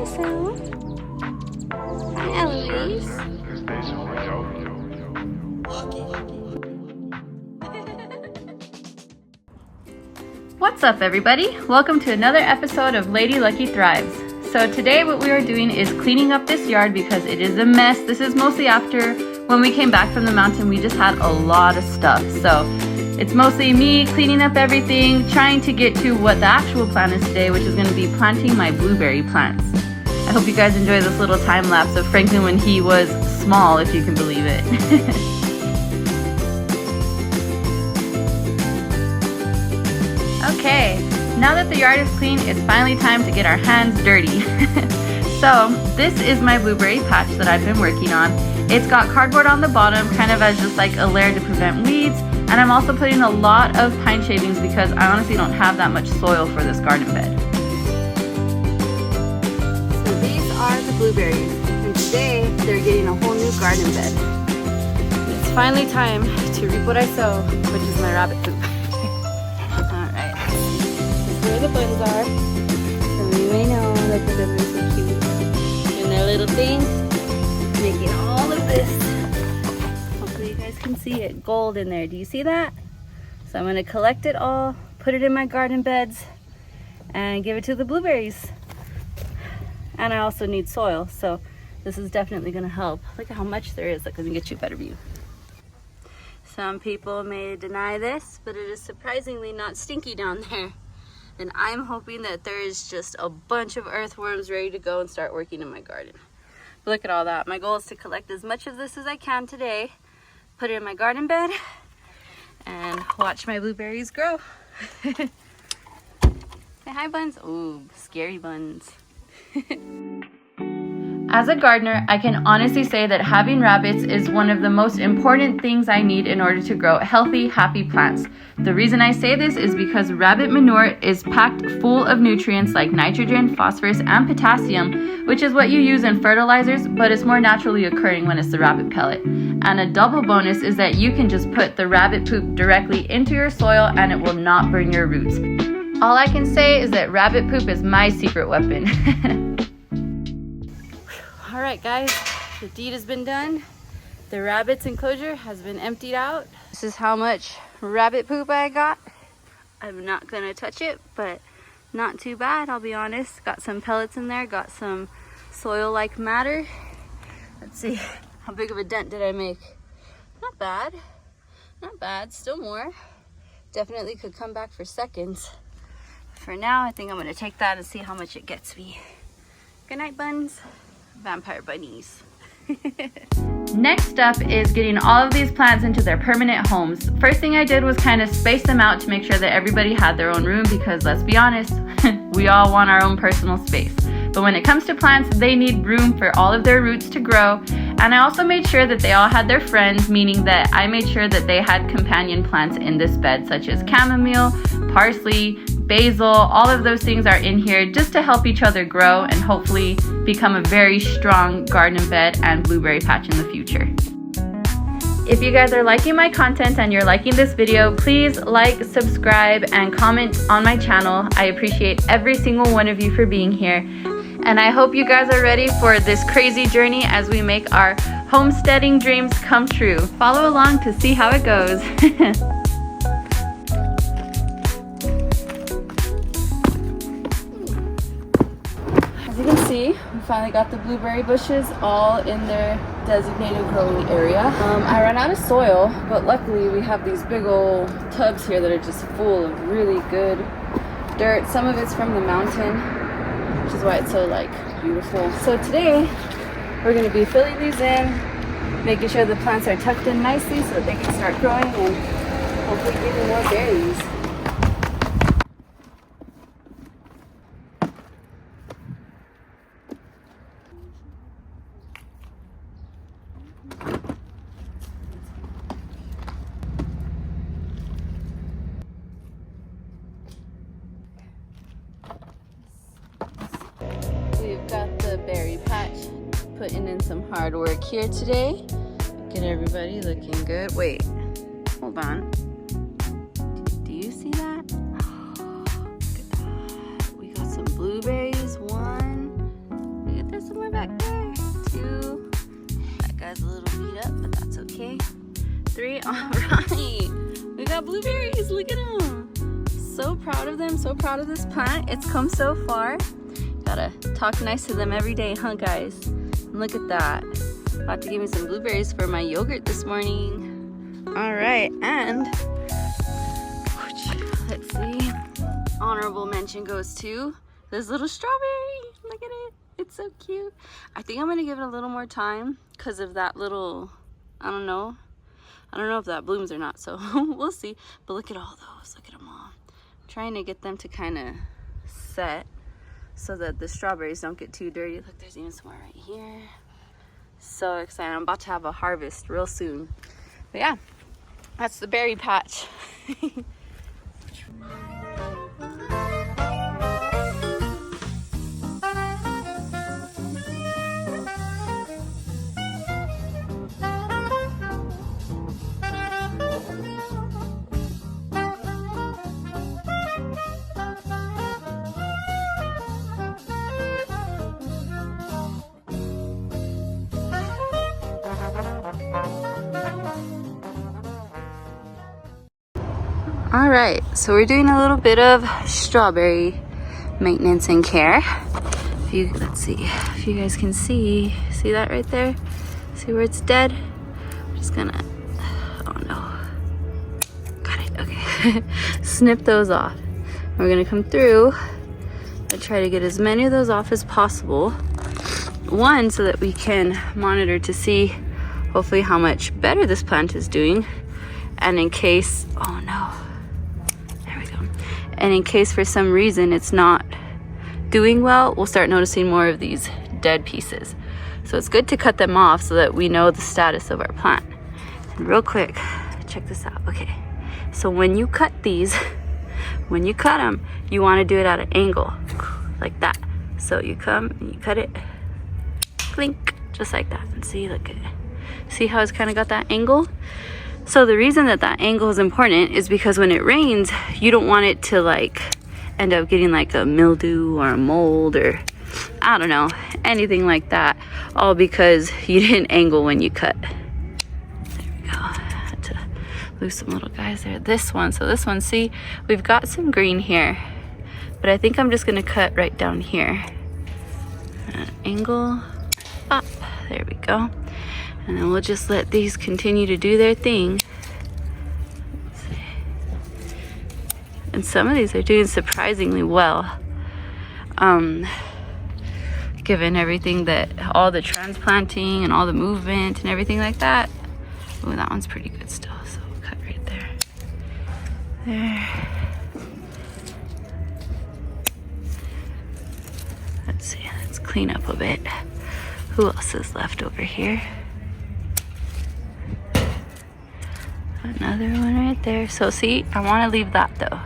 yourself? Hi, Eloise. What's up, everybody? Welcome to another episode of Lady Lucky Thrives. So today what we are doing is cleaning up this yard because it is a mess. This is mostly after when we came back from the mountain. We just had a lot of stuff. So it's mostly me cleaning up everything, trying to get to what the actual plan is today, which is going to be planting my blueberry plants. I hope you guys enjoy this little time lapse of Franklin when he was small, if you can believe it. Okay, now that the yard is clean, it's finally time to get our hands dirty. So this is my blueberry patch that I've been working on. It's got cardboard on the bottom, kind of as just like a layer to prevent weeds. And I'm also putting a lot of pine shavings because I honestly don't have that much soil for this garden bed. So these are the blueberries, and today they're getting a whole new garden bed. It's finally time to reap what I sow, which is my rabbit poop. Alright, this is where the buns are. So you may know that the buns are so cute. Doing their little thing, making all of this. Hopefully you guys can see it, gold in there. Do you see that? So I'm going to collect it all, put it in my garden beds, and give it to the blueberries. And I also need soil, so this is definitely going to help. Look at how much there is. Let me get you a better view. Some people may deny this, but it is surprisingly not stinky down there. And I'm hoping that there is just a bunch of earthworms ready to go and start working in my garden. But look at all that. My goal is to collect as much of this as I can today, put it in my garden bed, and watch my blueberries grow. Say hi, buns. Ooh, scary buns. As a gardener, I can honestly say that having rabbits is one of the most important things I need in order to grow healthy, happy plants. The reason I say this is because rabbit manure is packed full of nutrients like nitrogen, phosphorus, and potassium, which is what you use in fertilizers, but it's more naturally occurring when it's the rabbit pellet. And a double bonus is that you can just put the rabbit poop directly into your soil and it will not burn your roots. All I can say is that rabbit poop is my secret weapon. Alright guys, the deed has been done. The rabbit's enclosure has been emptied out. This is how much rabbit poop I got. I'm not gonna touch it, but not too bad, I'll be honest. Got some pellets in there, got some soil-like matter. Let's see, how big of a dent did I make? Not bad, not bad, still more. Definitely could come back for seconds. For now, I think I'm gonna take that and see how much it gets me. Good night, buns. Vampire bunnies. Next up is getting all of these plants into their permanent homes. First thing I did was kind of space them out to make sure that everybody had their own room because let's be honest, we all want our own personal space. But when it comes to plants, they need room for all of their roots to grow. And I also made sure that they all had their friends, meaning that I made sure that they had companion plants in this bed, such as chamomile, parsley, basil, all of those things are in here just to help each other grow and hopefully become a very strong garden bed and blueberry patch in the future. If you guys are liking my content and you're liking this video, please like, subscribe, and comment on my channel. I appreciate every single one of you for being here. And I hope you guys are ready for this crazy journey as we make our homesteading dreams come true. Follow along to see how it goes. As you can see, we finally got the blueberry bushes all in their designated growing area. I ran out of soil, but luckily we have these big old tubs here that are just full of really good dirt. Some of it's from the mountain, which is why it's so beautiful. So today we're going to be filling these in, making sure the plants are tucked in nicely so that they can start growing and hopefully giving more berries. We've got the berry patch putting in some hard work here today. Look at everybody looking good. Wait, hold on. Do you see that? Oh, look at that. We got some blueberries. 1, All right, we got blueberries. Look at them. So proud of them. So proud of this plant. It's come so far. Gotta talk nice to them every day, huh, guys? And look at that. About to give me some blueberries for my yogurt this morning. All right, and let's see. Honorable mention goes to this little strawberry. Look at it. It's so cute. I think I'm gonna give it a little more time because of that little, I don't know if that blooms or not, so we'll see. But look at all those. Look at them all. I'm trying to get them to kind of set so that the strawberries don't get too dirty. Look, there's even some more right here. So excited. I'm about to have a harvest real soon. But yeah, that's the berry patch. All right, so we're doing a little bit of strawberry maintenance and care. Let's see if you guys can see that right there. See where it's dead? I'm just gonna, oh no, got it, okay. Snip those off. We're gonna come through and try to get as many of those off as possible. One, so that we can monitor to see hopefully how much better this plant is doing. And in case, oh no, there we go. And in case for some reason it's not doing well, we'll start noticing more of these dead pieces. So it's good to cut them off so that we know the status of our plant. And real quick, check this out. Okay, so when you cut these, when you cut them, you want to do it at an angle like that. So you come and you cut it, clink, just like that. And see, look at it. See how it's kind of got that angle? So the reason that angle is important is because when it rains, you don't want it to like end up getting like a mildew or a mold or I don't know, anything like that, all because you didn't angle when you cut. There we go. Had to lose some little guys there. This one, see, we've got some green here, but I think I'm just gonna cut right down here. Angle up, there we go. And then we'll just let these continue to do their thing. Let's see. And some of these are doing surprisingly well. Given everything that, all the transplanting and all the movement and everything like that. Oh, that one's pretty good still, so we'll cut right there. There. Let's see, let's clean up a bit. Who else is left over here? Another one right there. So see, I want to leave that though.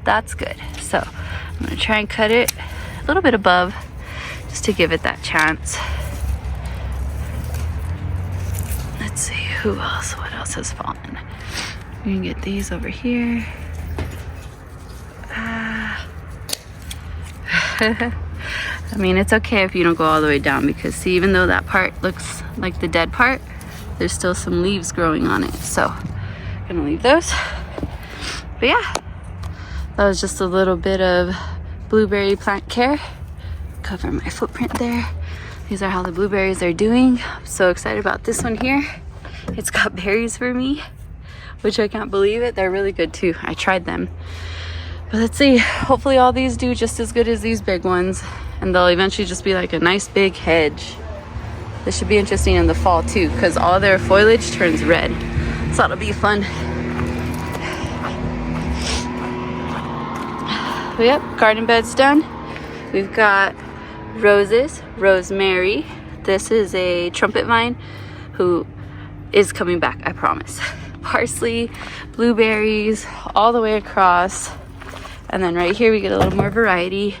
That's good. So I'm going to try and cut it a little bit above just to give it that chance. Let's see, who else? What else has fallen? We can get these over here. I mean, it's okay if you don't go all the way down because see, even though that part looks like the dead part, there's still some leaves growing on it. So I'm gonna leave those. But yeah, that was just a little bit of blueberry plant care. Cover my footprint there. These are how the blueberries are doing. I'm so excited about this one here. It's got berries for me, which I can't believe it. They're really good too. I tried them. But let's see, hopefully all these do just as good as these big ones, and they'll eventually just be like a nice big hedge. This should be interesting in the fall too, because all their foliage turns red. So that'll be fun. But yep, garden bed's done. We've got roses, rosemary. This is a trumpet vine who is coming back, I promise. Parsley, blueberries, all the way across. And then right here we get a little more variety.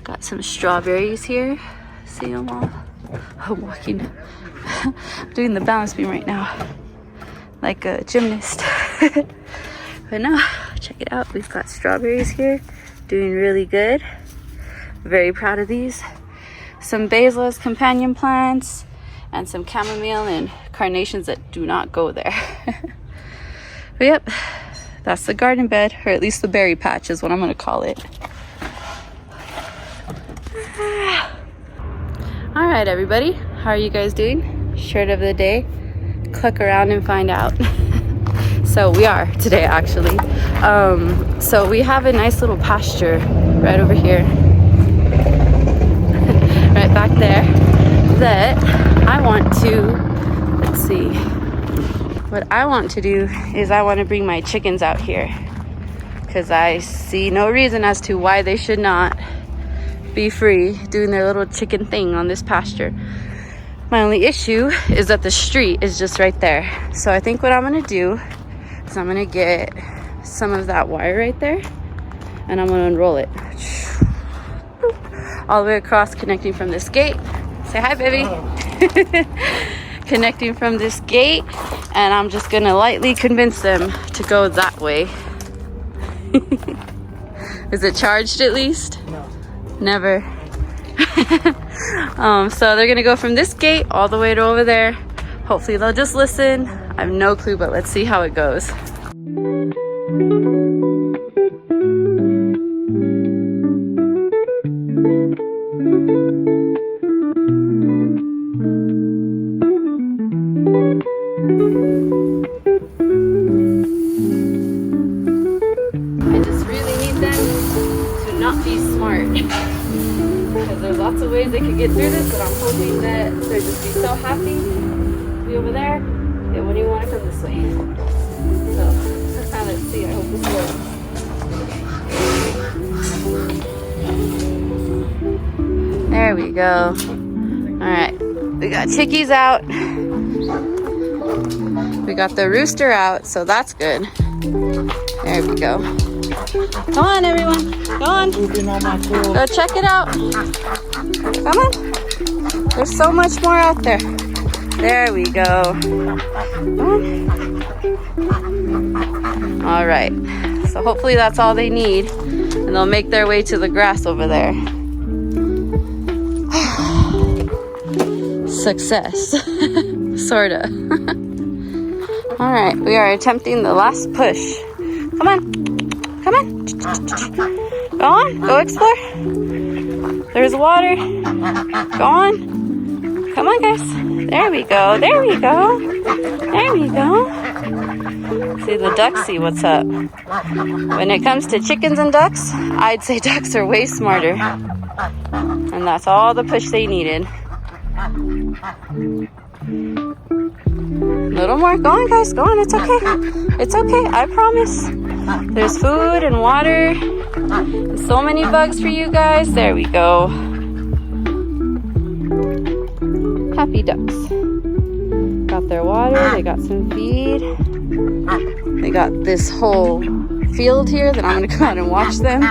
Got some strawberries here. See them all? I'm walking, doing the balance beam right now, like a gymnast. But no, check it out. We've got strawberries here, doing really good. Very proud of these. Some basil as companion plants, and some chamomile and carnations that do not go there. But yep, that's the garden bed, or at least the berry patch is what I'm gonna call it. All right, everybody, how are you guys doing? Shirt of the day, click around and find out. So we are today, actually. So we have a nice little pasture right over here, right back there, that I want to, let's see, what I want to do is I want to bring my chickens out here, because I see no reason as to why they should not be free doing their little chicken thing on this pasture. My only issue is that the street is just right there. So I think what I'm gonna do is I'm gonna get some of that wire right there and I'm gonna unroll it all the way across, connecting from this gate. Say hi, baby. Connecting from this gate, and I'm just gonna lightly convince them to go that way. Is it charged at least? No. Never. So they're gonna go from this gate all the way to over there. Hopefully they'll just listen. I have no clue, but let's see how it goes. I just really need them to not be smart. Because there's lots of ways they could get through this, but I'm hoping that they'll just be so happy to be over there, they won't even want to come this way. So, let's see, I hope this works. There we go. Alright, we got chickies out. We got the rooster out, so that's good. There we go. Come on, everyone. Go on. Go check it out. Come on. There's so much more out there. There we go. Come on. All right. So hopefully that's all they need, and they'll make their way to the grass over there. Success. Sorta. All right. We are attempting the last push. Come on. Come on. Go on. Go explore. There's water. Go on. Come on, guys. There we go. There we go. There we go. See, the ducks see what's up. When it comes to chickens and ducks, I'd say ducks are way smarter. And that's all the push they needed. A little more. Go on, guys. Go on. It's okay. It's okay. I promise. There's food and water. And so many bugs for you guys. There we go. Happy ducks. Got their water. They got some feed. They got this whole field here that I'm going to come out and watch them.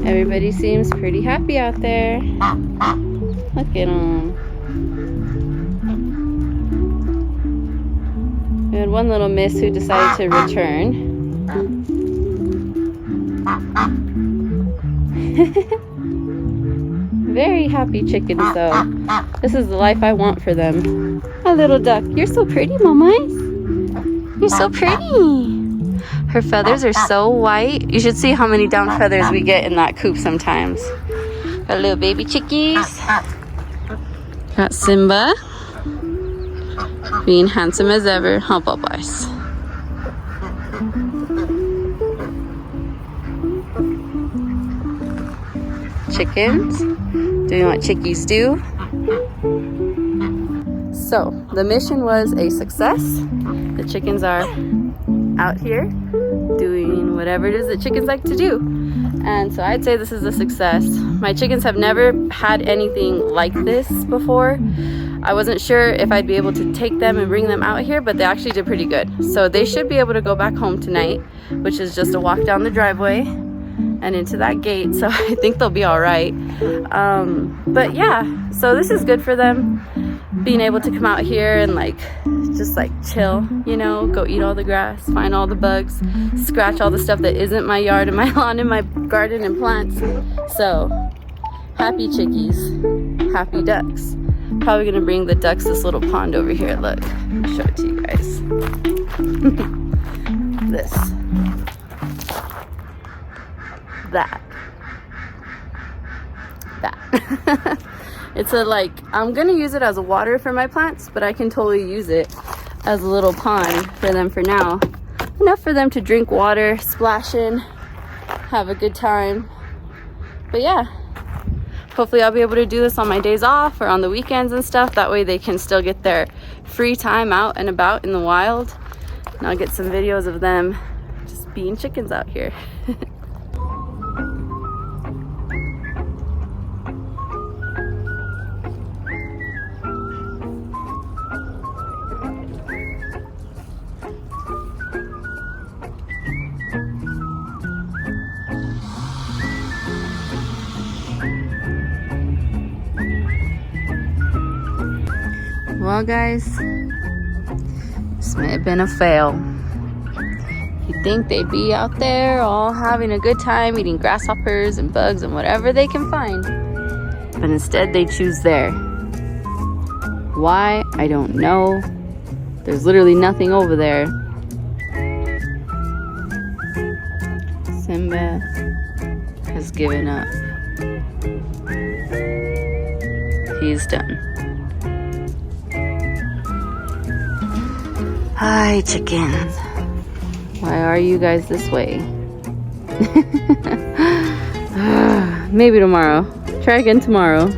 Everybody seems pretty happy out there. Look at them. We had one little miss who decided to return. Very happy chickens though. This is the life I want for them. A little duck. You're so pretty, Mama. You're so pretty. Her feathers are so white. You should see how many down feathers we get in that coop sometimes. Got little baby chickies. Got Simba. Being handsome as ever. Oh, Popeyes. Chickens. Doing what chickies do. So, the mission was a success. The chickens are out here doing whatever it is that chickens like to do, and so I'd say this is a success. My chickens have never had anything like this before. I wasn't sure if I'd be able to take them and bring them out here, but they actually did pretty good. So they should be able to go back home tonight, which is just a walk down the driveway and into that gate, so I think they'll be all right. But yeah, so this is good for them. being able to come out here and like just like chill, you know, go eat all the grass, find all the bugs, scratch all the stuff that isn't my yard and my lawn and my garden and plants. So happy chickies, happy ducks. Probably gonna bring the ducks this little pond over here. Look, I'll show it to you guys. This, that. It's a like, I'm gonna use it as a water for my plants, but I can totally use it as a little pond for them for now. Enough for them to drink water, splash in, have a good time. But yeah, hopefully I'll be able to do this on my days off or on the weekends and stuff. That way they can still get their free time out and about in the wild. And I'll get some videos of them just being chickens out here. Well guys, this may have been a fail. You'd think they'd be out there all having a good time eating grasshoppers and bugs and whatever they can find. But instead they choose there. Why? I don't know. There's literally nothing over there. Simba has given up. He's done. Hi, chickens. Why are you guys this way? Maybe tomorrow. Try again tomorrow.